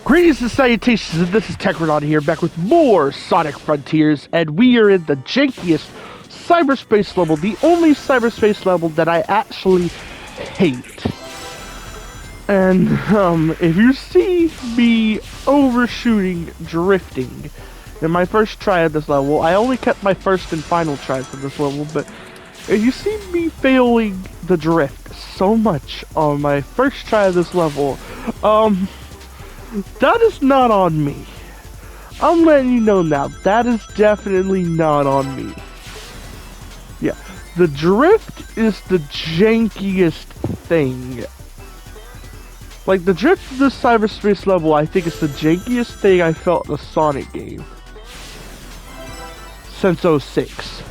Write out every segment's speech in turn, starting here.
Greetings and salutations, and this is Techrodon here, back with more Sonic Frontiers, and we are in the jankiest cyberspace level, the only cyberspace level that I actually hate. And, if you see me overshooting drifting in my first try at this level, I only kept my first and final try for this level, but if you see me failing the drift so much on my first try of this level, that is not on me. I'm letting you know now, that is definitely not on me. Yeah, the drift is the jankiest thing. Like, the drift of this cyberspace level, I think is the jankiest thing I felt in a Sonic game since 06.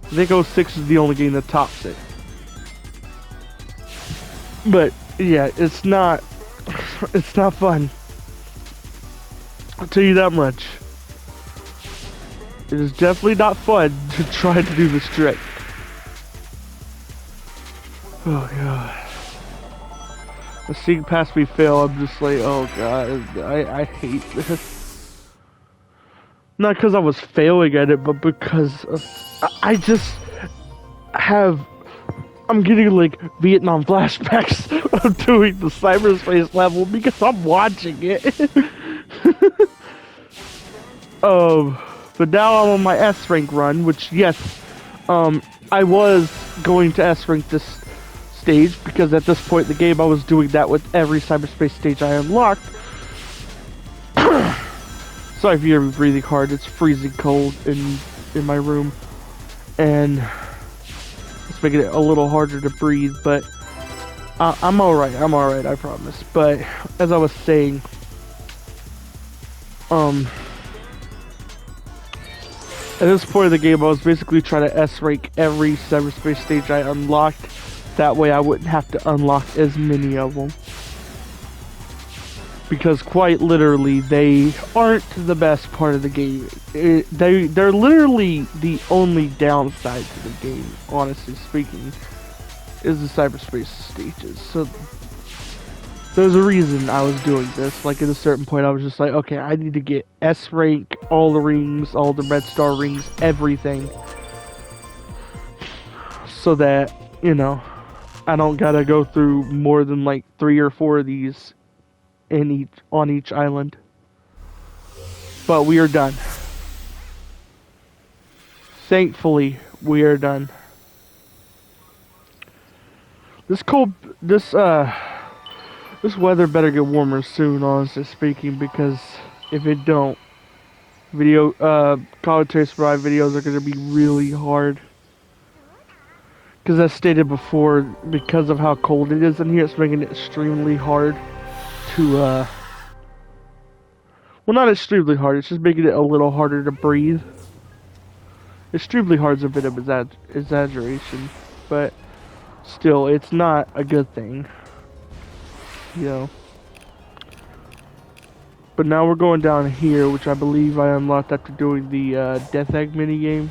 I think 06 is the only game that tops it. But yeah, it's not fun. I'll tell you that much. It is definitely not fun to try to do this trick. Oh god. Seeing past me fail, I'm just like, oh god, I hate this. Not because I was failing at it, but because I just have... I'm getting like Vietnam flashbacks of doing the cyberspace level because I'm watching it. But now I'm on my S rank run, which yes, I was going to S rank this stage because at this point in the game I was doing that with every cyberspace stage I unlocked. Sorry if you hear me breathing hard, it's freezing cold in my room. And it's making it a little harder to breathe, but I'm alright, I promise. But as I was saying, at this point of the game, I was basically trying to S-rank every cyberspace stage I unlocked. That way I wouldn't have to unlock as many of them. Because quite literally, they aren't the best part of the game. They're literally the only downside to the game, honestly speaking, is the cyberspace stages. So there's a reason I was doing this. Like at a certain point, I was just like, okay, I need to get S rank, all the rings, all the red star rings, everything, so that, you know, I don't gotta go through more than like 3 or 4 of these on each island. But we are done. Thankfully, we are done. This weather better get warmer soon, honestly speaking, because if it don't, Solitary Survive videos are going to be really hard. Because as stated before, because of how cold it is in here, it's making it extremely hard to, well, not extremely hard, it's just making it a little harder to breathe. Extremely hard is a bit of exaggeration, but still, it's not a good thing, you know. But now we're going down here, which I believe I unlocked after doing the Death Egg minigame.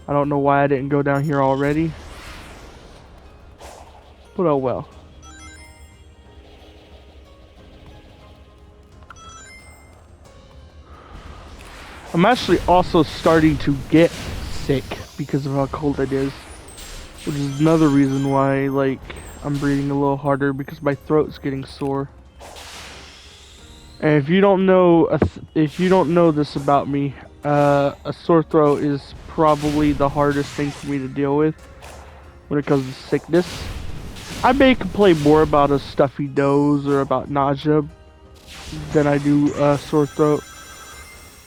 I don't know why I didn't go down here already, but oh well. I'm actually also starting to get sick because of how cold it is, which is another reason why, like, I'm breathing a little harder, because my throat's getting sore. And if you don't know this about me, a sore throat is probably the hardest thing for me to deal with when it comes to sickness. I may complain more about a stuffy nose or about nausea than I do a sore throat.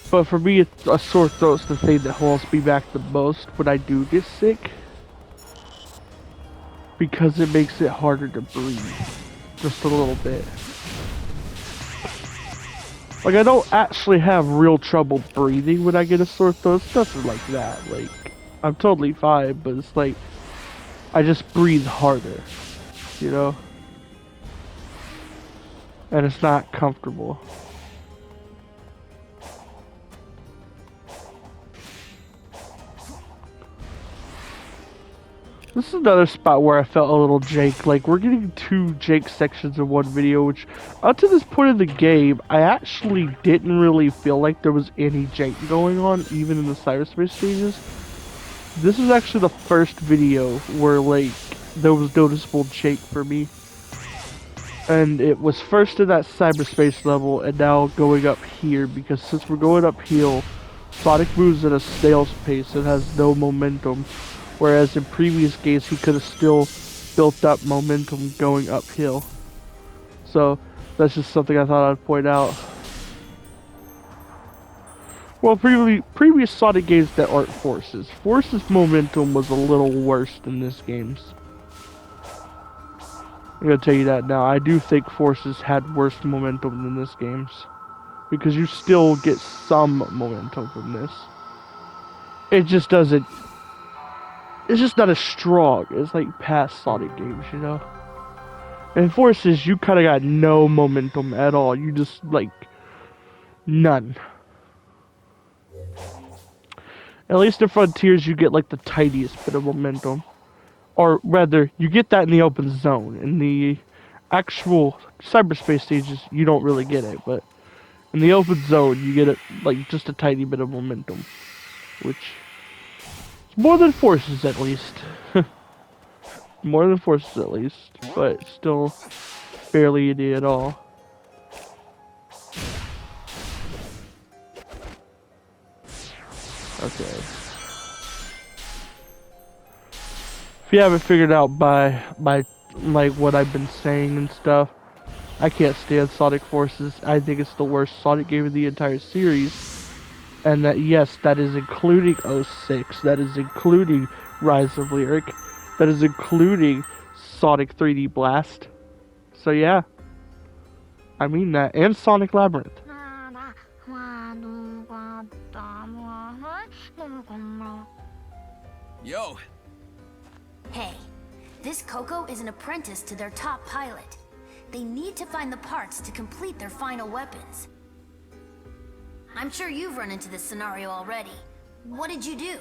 But for me, a sore throat's the thing that holds me back the most when I do get sick, because it makes it harder to breathe, just a little bit. Like, I don't actually have real trouble breathing when I get a sore throat. It's nothing like that. Like, I'm totally fine, but it's like, I just breathe harder, you know? And it's not comfortable. This is another spot where I felt a little jank. Like, we're getting 2 jank sections in one video, which, up to this point in the game, I actually didn't really feel like there was any jank going on, even in the cyberspace stages. This is actually the first video where, like, there was noticeable jank for me. And it was first in that cyberspace level, and now going up here, because since we're going uphill, Sonic moves at a snail's pace and has no momentum. Whereas in previous games, he could have still built up momentum going uphill. So, that's just something I thought I'd point out. Well, previous Sonic games that aren't Force's. Force's momentum was a little worse than this game's. I'm gonna tell you that now. I do think Force's had worse momentum than this game's. Because you still get some momentum from this. It just doesn't... It's just not as strong as, like, past Sonic games, you know? In Forces, you kind of got no momentum at all. You just, like, none. At least in Frontiers, you get, like, the tiniest bit of momentum. Or, rather, you get that in the open zone. In the actual cyberspace stages, you don't really get it, but in the open zone, you get it, like, just a tiny bit of momentum. Which... more than Forces, at least. More than Forces, at least. But still barely any at all. Okay. If you haven't figured out by like what I've been saying and stuff, I can't stand Sonic Forces. I think it's the worst Sonic game in the entire series. And that, yes, that is including 06, that is including Rise of Lyric, that is including Sonic 3D Blast. So yeah, I mean that, and Sonic Labyrinth. Yo! Hey, this Coco is an apprentice to their top pilot. They need to find the parts to complete their final weapons. I'm sure you've run into this scenario already. What did you do?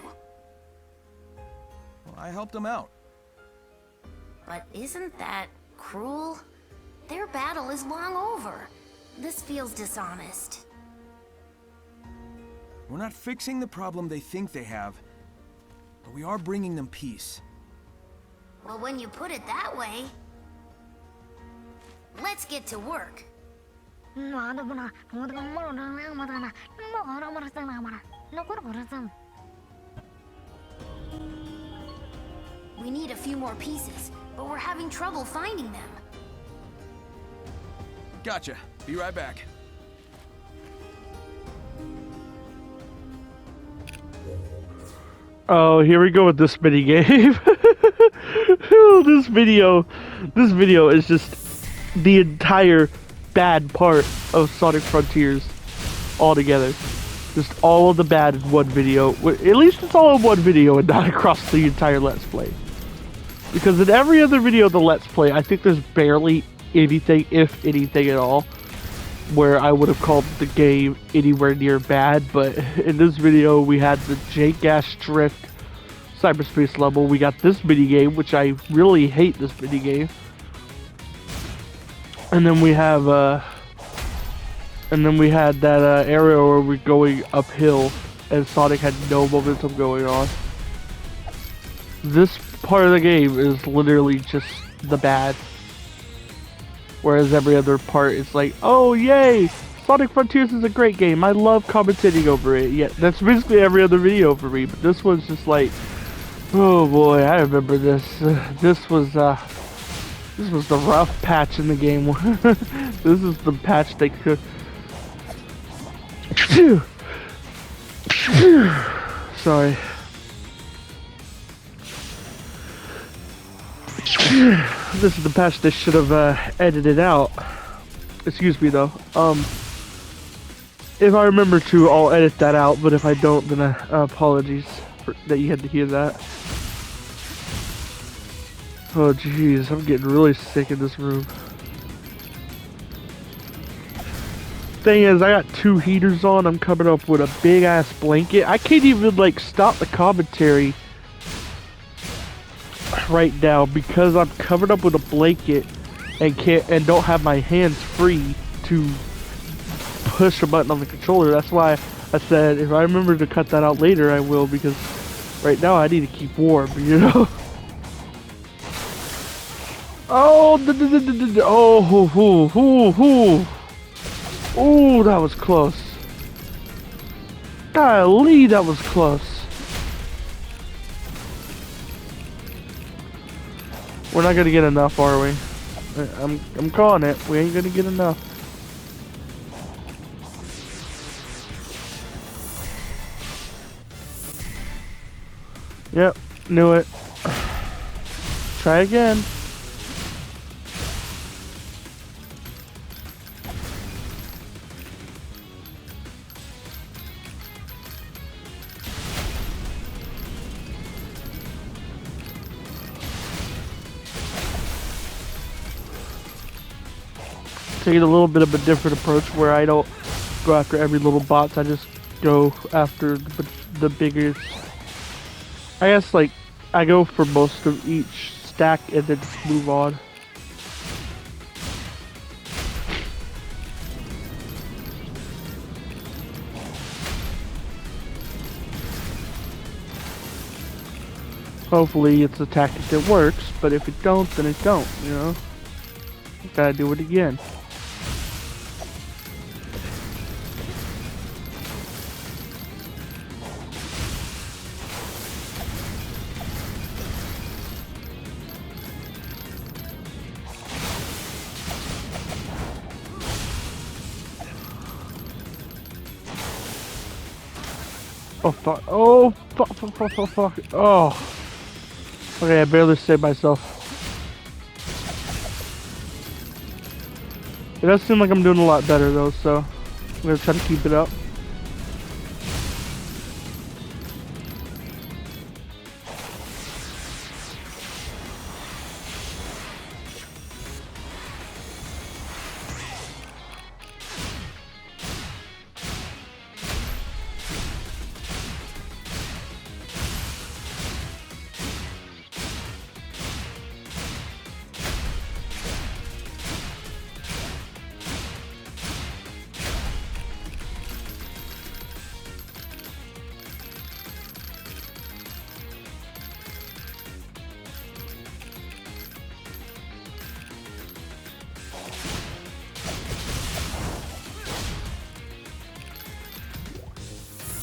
Well, I helped him out. But isn't that cruel? Their battle is long over. This feels dishonest. We're not fixing the problem they think they have, but we are bringing them peace. Well, when you put it that way... let's get to work. We need a few more pieces, but we're having trouble finding them. Gotcha. Be right back. Oh, here we go with this mini game. This video is just the entire bad part of Sonic Frontiers altogether. Just all of the bad in one video. At least it's all in one video and not across the entire Let's Play. Because in every other video of the Let's Play, I think there's barely anything, if anything at all, where I would have called the game anywhere near bad. But in this video, we had the jank-ass drift cyberspace level. We got this minigame, which I really hate this minigame. And then we have, that area where we're going uphill, and Sonic had no momentum going on. This part of the game is literally just the bad. Whereas every other part is like, oh yay! Sonic Frontiers is a great game. I love commentating over it. Yeah, that's basically every other video for me. But this one's just like, oh boy, I remember this. This was the rough patch in the game. This is the patch they could. Sorry. This is the patch they should have edited out. Excuse me though. If I remember to, I'll edit that out, but if I don't, then apologies that you had to hear that. Oh jeez, I'm getting really sick in this room. Thing is, I got 2 heaters on, I'm coming up with a big ass blanket. I can't even like stop the commentary right now because I'm covered up with a blanket and don't have my hands free to push a button on the controller. That's why I said if I remember to cut that out later, I will, because right now I need to keep warm, you know? Oh, oh, that was close. Golly, that was close. We're not gonna get enough, are we? I'm calling it. We ain't gonna get enough. Yep, knew it. Try again. Taking a little bit of a different approach where I don't go after every little box. I just go after the biggest. I guess like I go for most of each stack and then just move on. Hopefully it's a tactic that works, but if it don't, then it don't, you know? Gotta do it again. Oh fuck, oh fuck, oh. Okay, I barely saved myself. It does seem like I'm doing a lot better though, so I'm gonna try to keep it up.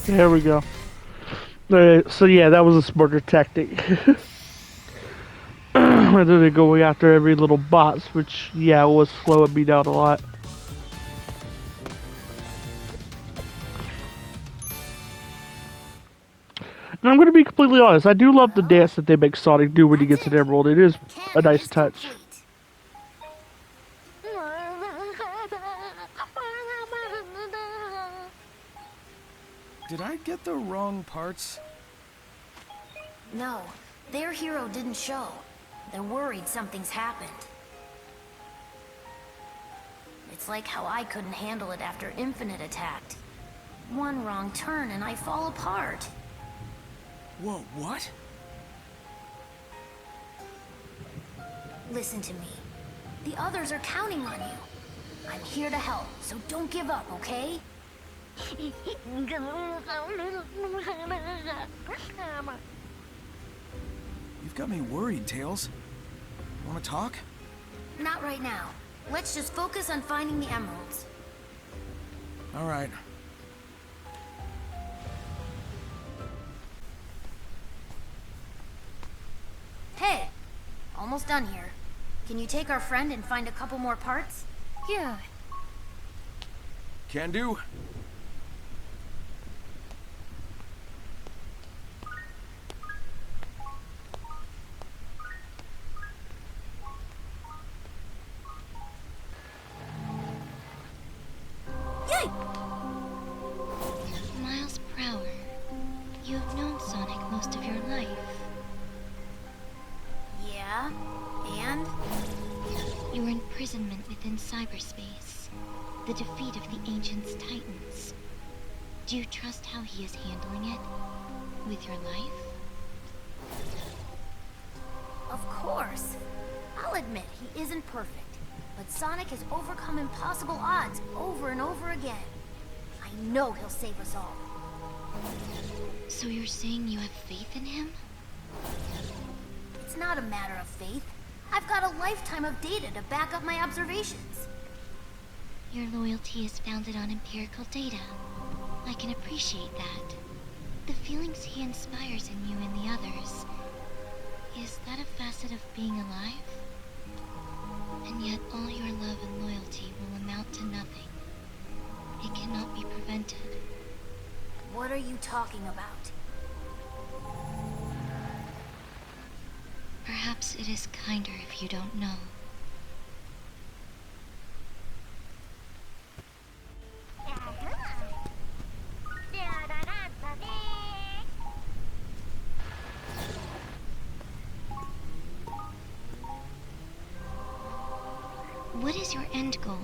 There we go. So yeah, that was a smarter tactic. Rather than going after every little box, which yeah, was slowing me down a lot. And I'm gonna be completely honest, I do love the dance that they make Sonic do when he gets an emerald. It is a nice touch. Did I get the wrong parts? No, their hero didn't show. They're worried something's happened. It's like how I couldn't handle it after Infinite attacked. One wrong turn and I fall apart. Whoa, what? Listen to me. The others are counting on you. I'm here to help, so don't give up, okay? You've got me worried, Tails. Wanna talk? Not right now. Let's just focus on finding the emeralds. All right. Hey! Almost done here. Can you take our friend and find a couple more parts? Yeah. Can do. most of your life. Yeah? And? Your imprisonment within cyberspace. The defeat of the Ancient's Titans. Do you trust how he is handling it? With your life? Of course. I'll admit he isn't perfect, but Sonic has overcome impossible odds over and over again. I know he'll save us all. So you're saying you have faith in him? It's not a matter of faith. I've got a lifetime of data to back up my observations. Your loyalty is founded on empirical data. I can appreciate that. The feelings he inspires in you and the others. Is that a facet of being alive? And yet all your love and loyalty will amount to nothing. It cannot be prevented. What are you talking about? Perhaps it is kinder if you don't know. What is your end goal?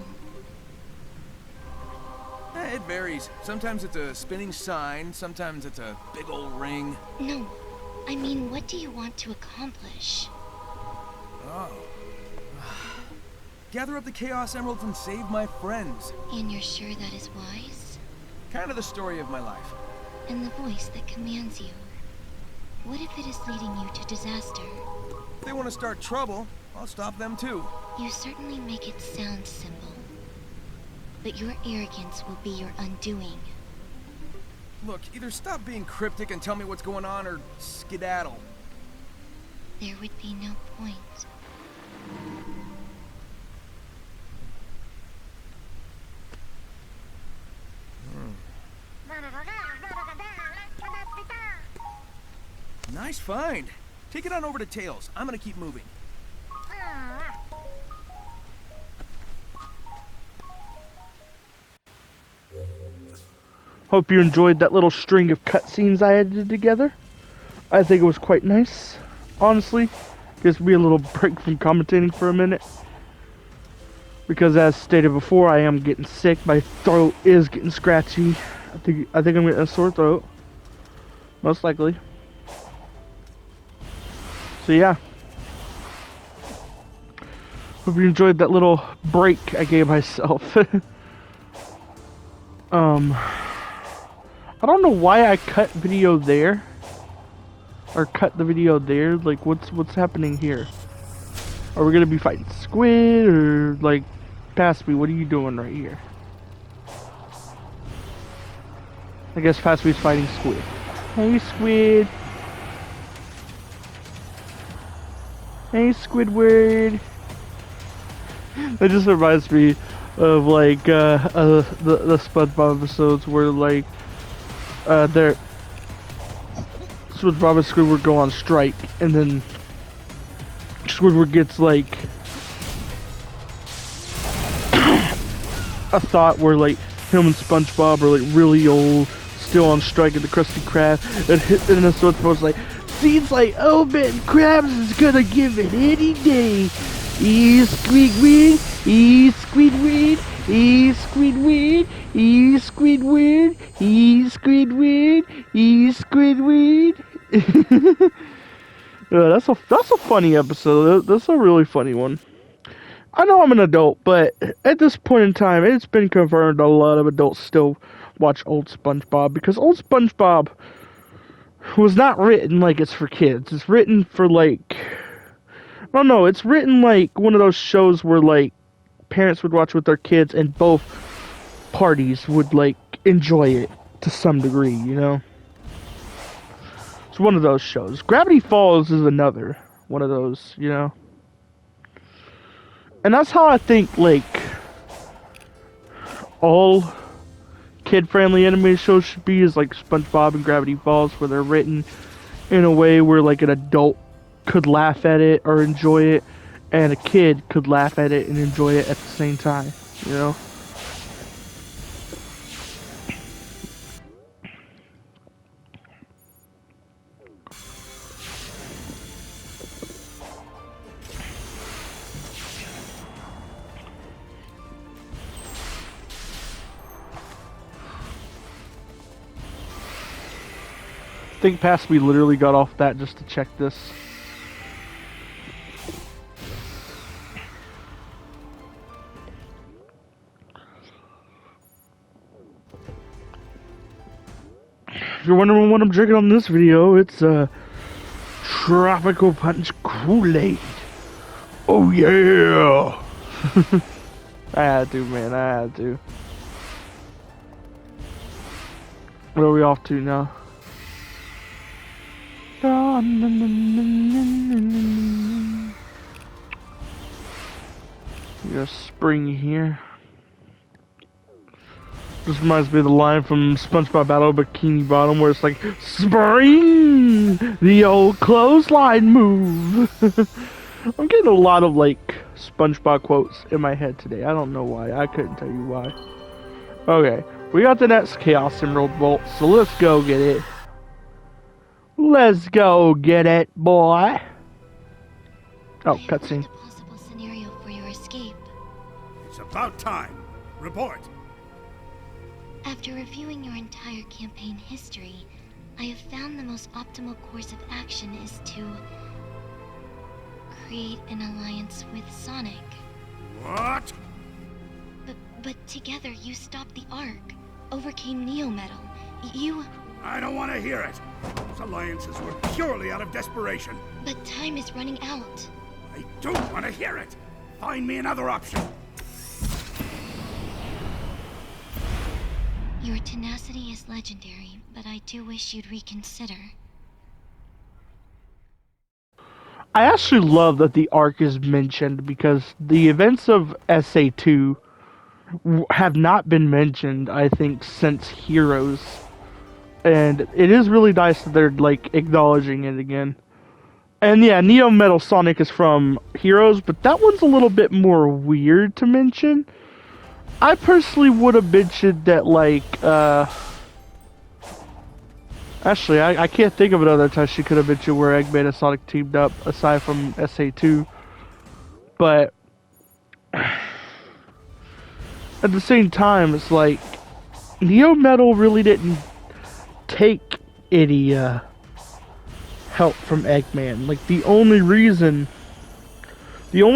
It varies. Sometimes it's a spinning sign, sometimes it's a big old ring. No, I mean, what do you want to accomplish? Oh. Gather up the Chaos Emeralds and save my friends. And you're sure that is wise? Kind of the story of my life. And the voice that commands you. What if it is leading you to disaster? If they want to start trouble, I'll stop them too. You certainly make it sound simple. But your arrogance will be your undoing. Look, either stop being cryptic and tell me what's going on, or skedaddle. There would be no point. Nice find. Take it on over to Tails. I'm gonna keep moving. Hope you enjoyed that little string of cutscenes I edited together. I think it was quite nice, honestly. Gives me a little break from commentating for a minute. Because as stated before, I am getting sick. My throat is getting scratchy. I think I'm getting a sore throat. Most likely. So yeah. Hope you enjoyed that little break I gave myself. I don't know why I cut video there. Or cut the video there. Like, what's happening here? Are we gonna be fighting Squid, or like, pass me? What are you doing right here? I guess pass me's fighting Squid. Hey, Squid. Hey, Squidward. That just reminds me of like the SpongeBob episodes where like they're SpongeBob and Squidward go on strike, and then Squidward gets like a thought where like him and SpongeBob are like really old, still on strike at the Krusty Krab, and then SpongeBob's like, seems like Obit Krabs is gonna give it any day. Squidward, Squidward, Squidward, Squidward, Squidward, Squidward. That's a funny episode. That's a really funny one. I know I'm an adult, but at this point in time, it's been confirmed a lot of adults still watch old SpongeBob, because old SpongeBob was not written like it's for kids. It's written for like, I don't know, it's written like one of those shows where like parents would watch with their kids and both parties would like enjoy it to some degree, you know? It's one of those shows. Gravity Falls is another one of those, you know? And that's how I think like all kid-friendly anime shows should be, is like SpongeBob and Gravity Falls, where they're written in a way where like an adult could laugh at it or enjoy it, and a kid could laugh at it and enjoy it at the same time, you know? Think Past me literally got off that just to check this. If you're wondering what I'm drinking on this video, it's Tropical Punch Kool-Aid. Oh yeah! I had to, man, I had to. Where are we off to now? We got spring here. This reminds me of the line from SpongeBob Battle Bikini Bottom where it's like, spring! The old clothesline move! I'm getting a lot of like SpongeBob quotes in my head today. I don't know why. I couldn't tell you why. Okay, we got the next Chaos Emerald Vault, so let's go get it. Let's go get it, boy. Oh, cutscene. A possible scenario for your escape. It's about time. Report. After reviewing your entire campaign history, I have found the most optimal course of action is to create an alliance with Sonic. What? But together you stopped the Ark, overcame Neo Metal. You... I don't want to hear it. Those alliances were purely out of desperation. But time is running out. I don't want to hear it. Find me another option. Your tenacity is legendary, but I do wish you'd reconsider. I actually love that the Ark is mentioned because the events of SA2 have not been mentioned, I think, since Heroes. And it is really nice that they're, like, acknowledging it again. And yeah, Neo Metal Sonic is from Heroes, but that one's a little bit more weird to mention. I personally would have mentioned that, like, actually, I can't think of another time she could have mentioned where Eggman and Sonic teamed up, aside from SA2. But at the same time, it's like, Neo Metal really didn't take any help from Eggman. Like, the only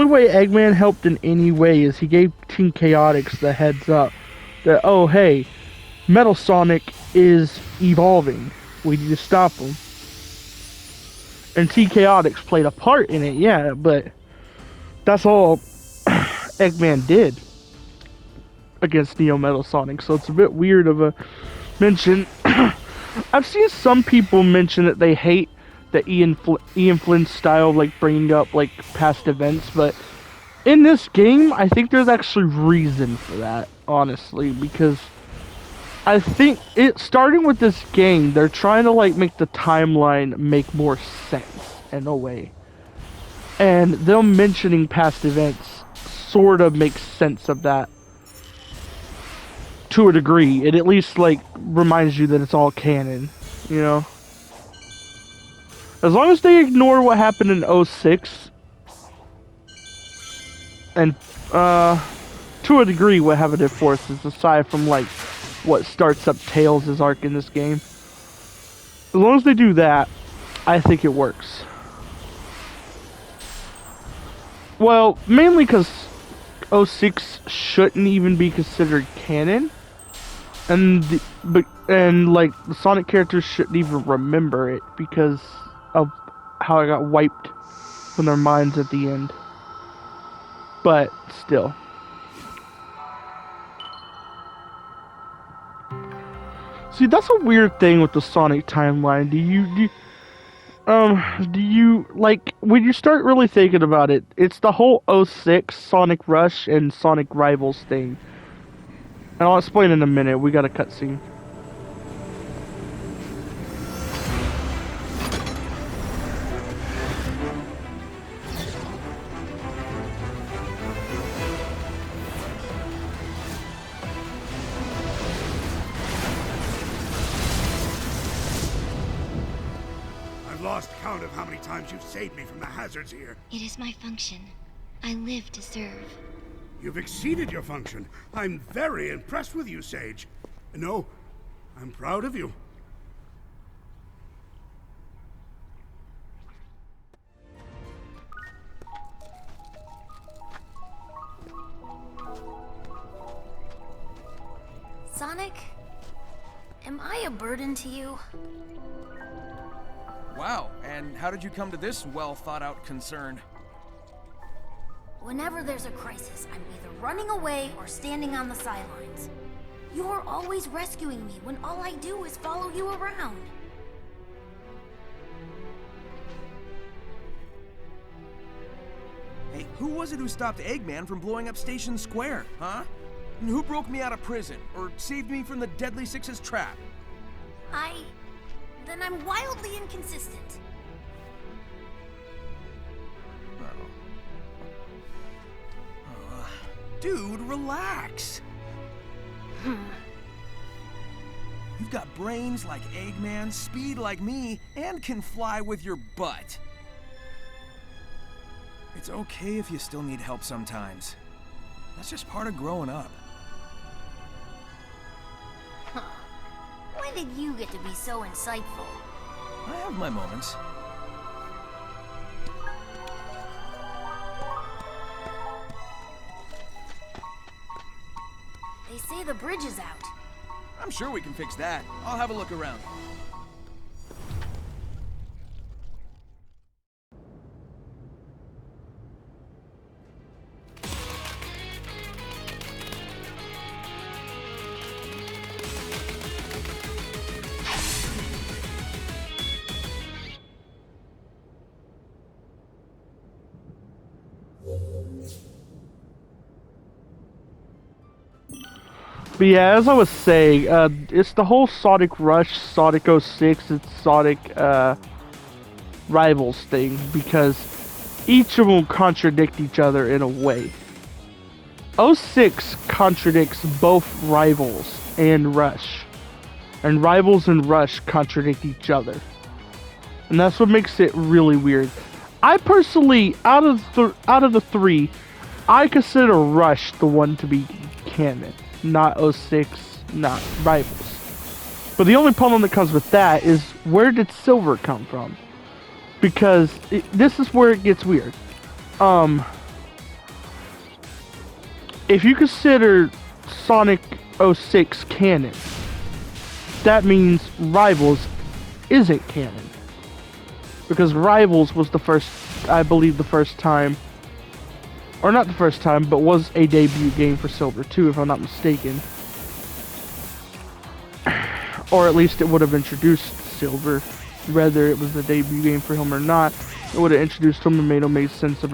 way Eggman helped in any way is he gave Team Chaotix the heads up that, oh hey, Metal Sonic is evolving. We need to stop him. And Team Chaotix played a part in it, yeah, but that's all Eggman did against Neo Metal Sonic, so it's a bit weird of a mention. I've seen some people mention that they hate the Ian Flynn's style of like bringing up like past events, but in this game, I think there's actually reason for that, honestly, because I think starting with this game, they're trying to like make the timeline make more sense in a way, and them mentioning past events sort of makes sense of that. To a degree, it at least like reminds you that it's all canon, you know. As long as they ignore what happened in 06, and to a degree what happened in Forces, aside from like what starts up Tails' arc in this game. As long as they do that, I think it works. Well, mainly because 06 shouldn't even be considered canon. And like the Sonic characters shouldn't even remember it because of how it got wiped from their minds at the end. But still. See, that's a weird thing with the Sonic timeline. Do you like when you start really thinking about it, it's the whole 06 Sonic Rush and Sonic Rivals thing. And I'll explain in a minute. We got a cutscene. I've lost count of how many times you've saved me from the hazards here. It is my function. I live to serve. You've exceeded your function. I'm very impressed with you, Sage. No, I'm proud of you. Sonic, am I a burden to you? Wow, and how did you come to this well-thought-out concern? Whenever there's a crisis, I'm either running away or standing on the sidelines. You're always rescuing me when all I do is follow you around. Hey, who was it who stopped Eggman from blowing up Station Square, huh? And who broke me out of prison, or saved me from the Deadly Six's trap? Then I'm wildly inconsistent. Dude, relax. You've got brains like Eggman, speed like me, and can fly with your butt. It's okay if you still need help sometimes. That's just part of growing up. When did you get to be so insightful? I have my moments. They say the bridge is out. I'm sure we can fix that. I'll have a look around. But yeah, as I was saying, it's the whole Sonic Rush, Sonic 06, and Sonic Rivals thing, because each of them contradict each other in a way. 06 contradicts both Rivals and Rush, and Rivals and Rush contradict each other. And that's what makes it really weird. I personally, out of the three, I consider Rush the one to be canon. Not 06, not Rivals. But the only problem that comes with that is, where did Silver come from? Because this is where it gets weird. If you consider Sonic 06 canon, that means Rivals isn't canon. Because Rivals was the first, I believe the first time, or not the first time, but was a debut game for Silver too, if I'm not mistaken. Or at least it would have introduced Silver. Whether it was the debut game for him or not, it would have introduced him and made him make sense of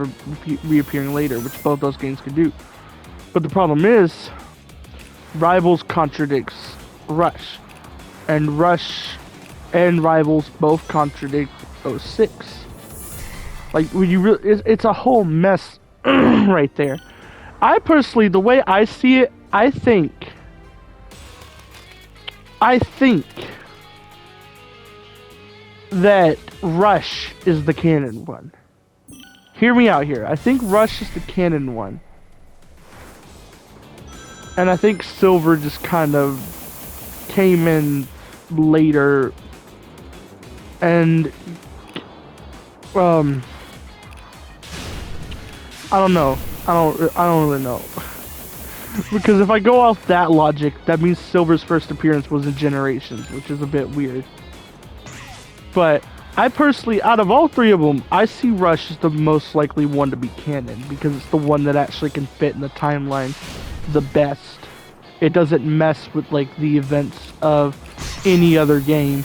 reappearing later, which both those games could do. But the problem is, Rivals contradicts Rush. And Rush and Rivals both contradict 06. Like, when you it's a whole mess right there. I personally, the way I see it, I think that Rush is the canon one. Hear me out here. I think Rush is the canon one. And I think Silver just kind of came in later. And I don't know. I don't really know. Because if I go off that logic, that means Silver's first appearance was in Generations, which is a bit weird. But I personally, out of all three of them, I see Rush as the most likely one to be canon, because it's the one that actually can fit in the timeline the best. It doesn't mess with like the events of any other game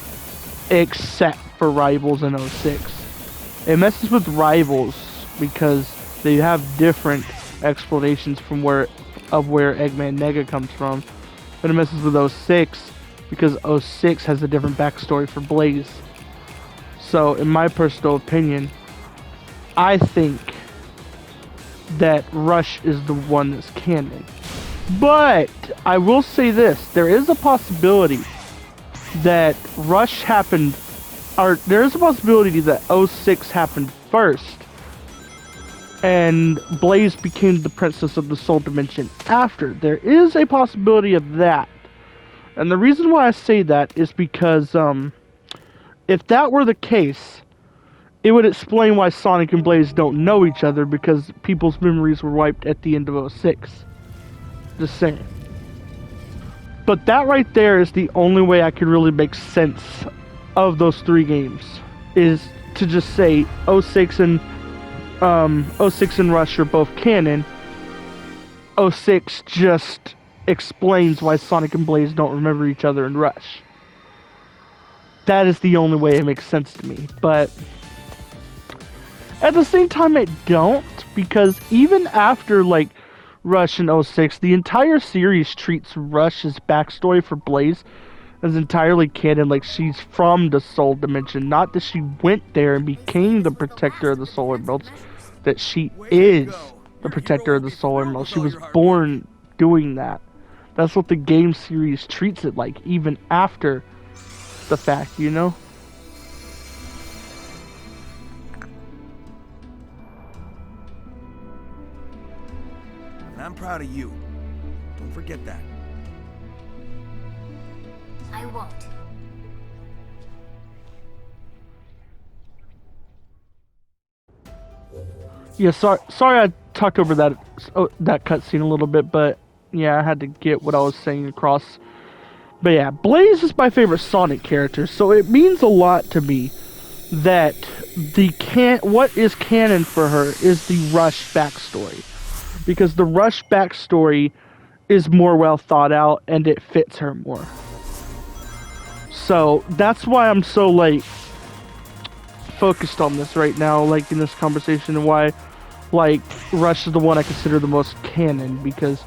except for Rivals and 06. It messes with Rivals because they have different explanations from where Eggman Nega comes from, but it messes with 06 because 06 has a different backstory for Blaze. So, in my personal opinion, I think that Rush is the one that's canon. But I will say this: there is a possibility that Rush happened, or there is a possibility that 06 happened first, and Blaze became the Princess of the Soul Dimension after. There is a possibility of that. And the reason why I say that is because, if that were the case, it would explain why Sonic and Blaze don't know each other, because people's memories were wiped at the end of 06. Just saying. But that right there is the only way I could really make sense of those 3 games, is to just say 06 and 06 and Rush are both canon. 06 just explains why Sonic and Blaze don't remember each other in Rush. That is the only way it makes sense to me. But at the same time, it don't, because even after like Rush in 06, the entire series treats Rush's backstory for Blaze as entirely canon. Like, she's from the Soul Dimension, not that she went there and became the protector of the Solar Emeralds, that she is the protector of the Solar Emeralds. She was born doing that. That's what the game series treats it like, even after the fact, you know? And I'm proud of you. Don't forget that. I won't. Yeah, sorry I talked over that cutscene a little bit, but yeah, I had to get what I was saying across. But yeah, Blaze is my favorite Sonic character, so it means a lot to me that what is canon for her is the Rush backstory. Because the Rush backstory is more well thought out and it fits her more. So that's why I'm so like focused on this right now, like in this conversation, and why like Rush is the one I consider the most canon, because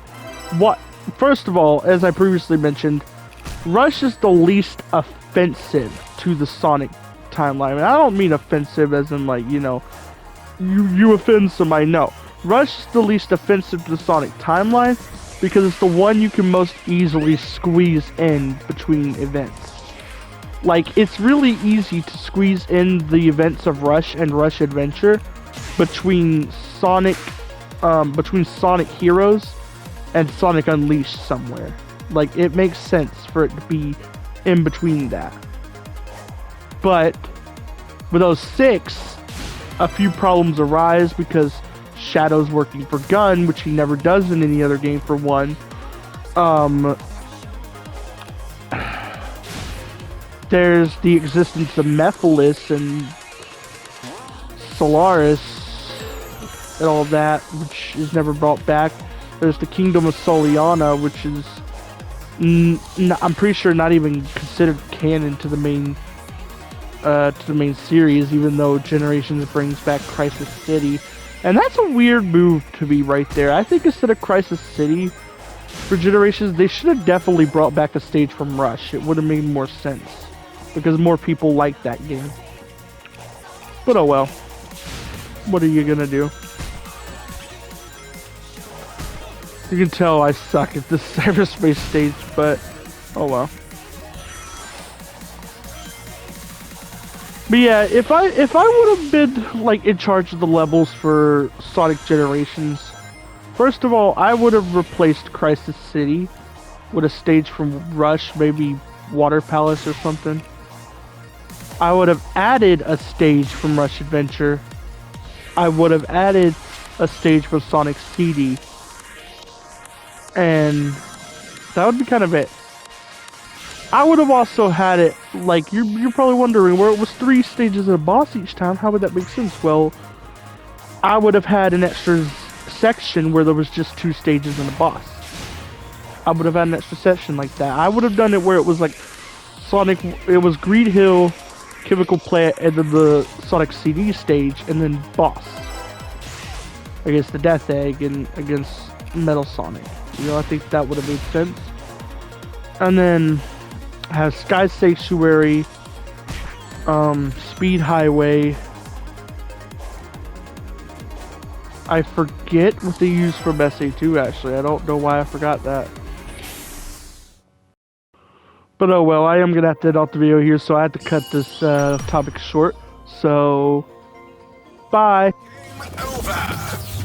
first of all, as I previously mentioned, Rush is the least offensive to the Sonic timeline. And I don't mean offensive as in like, you know, you offend somebody. No. Rush is the least offensive to the Sonic timeline because it's the one you can most easily squeeze in between events. Like, it's really easy to squeeze in the events of Rush and Rush Adventure between Sonic Heroes and Sonic Unleashed somewhere. Like, it makes sense for it to be in between that. But with 06, a few problems arise because Shadow's working for Gun, which he never does in any other game for one. There's the existence of Mephiles and Solaris and all of that, which is never brought back. There's the Kingdom of Soliana, which is I'm pretty sure not even considered canon to the main series, even though Generations brings back Crisis City. And that's a weird move to be right there. I think instead of Crisis City for Generations, they should have definitely brought back a stage from Rush. It would have made more sense, because more people like that game. But oh well. What are you gonna do? You can tell I suck at this cyberspace stage, but oh well. But yeah, if I would have been like in charge of the levels for Sonic Generations, first of all, I would have replaced Crisis City with a stage from Rush, maybe Water Palace or something. I would have added a stage from Rush Adventure. I would have added a stage from Sonic CD. And that would be kind of it. I would have also had it, like, you're probably wondering, where it was 3 stages of a boss each time, how would that make sense? Well, I would have had an extra section where there was just 2 stages and a boss. I would have had an extra section like that. I would have done it where it was like Sonic, it was Greed Hill, Chemical Plant, and then the Sonic CD stage, and then boss against the Death Egg and against Metal Sonic. You know, I think that would have made sense. And then have Sky Sanctuary, Speed Highway. I forget what they use for SA2 actually. I don't know why I forgot that. But oh well, I am gonna have to end off the video here, so I had to cut this topic short. So, bye. Over.